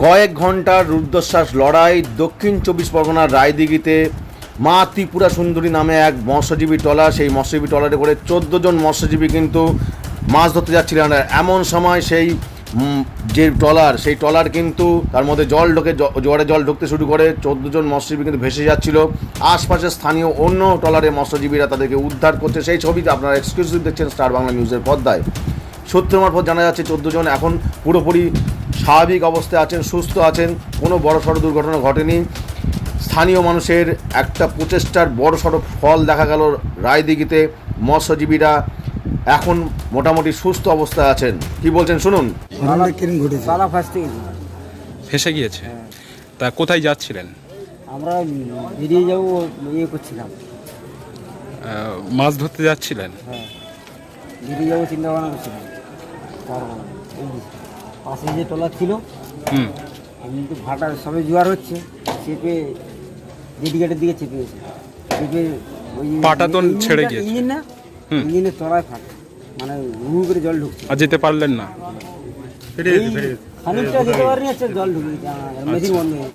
কয়েক ঘন্টার রুদ্ধশ্বাস লড়াই দক্ষিণ 24 পরগনার রায়দিঘিতে মা ত্রিপুরা সুন্দরী নামে এক মৎস্যজীবী ট্রলার, সেই মৎস্যজীবী ট্রলারে করে 14 জন মৎস্যজীবী কিন্তু মাছ ধরতে যাচ্ছিলেন। আর এমন সময় সেই যে ট্রলার, সেই ট্রলার কিন্তু তার মধ্যে জল ঢোকে, জোয়ারে জল ঢুকতে শুরু করে। 14 জন মৎস্যজীবী কিন্তু ভেসে যাচ্ছিল। আশপাশের স্থানীয় অন্য ট্রলারে মৎস্যজীবীরা তাদেরকে উদ্ধার করছে। সেই ছবিতে আপনারা এক্সক্লুসিভ দেখছেন স্টার বাংলা নিউজের পর্দায়। সূত্র মারফত জানা যাচ্ছে 14 জন এখন পুরোপুরি স্বাভাবিক অবস্থায় আছেন, সুস্থ আছেন, কোনো বড়সড় দুর্ঘটনা ঘটেনি। স্থানীয় মানুষের একটা প্রচেষ্টার বড়সড় ফল দেখা গেল। রায়দিঘিতে মৎস্যজীবীরা এখন মোটামুটি সুস্থ অবস্থায় আছেন। কি বলছেন শুনুন। ফেসে গিয়েছে। তা কোথায় যাচ্ছিলেন? আমরা বেরিয়ে যাবো করছিলাম, মাছ ধরতে যাচ্ছিলেন? হ্যাঁ বেরিয়ে যাবো চিন্তা ভাবনা করছিলাম। তারপর এই পাশে যে ট্রলার ছিল, এমনি ভাটা সবে জোয়ার হচ্ছে, চেপে জেডিঘাটের দিকে চেপে গেছে। চেপে ওই পাটা তো ছেড়ে গিয়েছে। ইঞ্জিন না, ইঞ্জিনের তলায় ফাটা, মানে হু করে জল ঢুকছে। আর যেতে পারলেন না? খানিকটা যেতে পারিনি, জল ঢুকে গেছে, মেশিন বন্ধ হয়ে গেছে।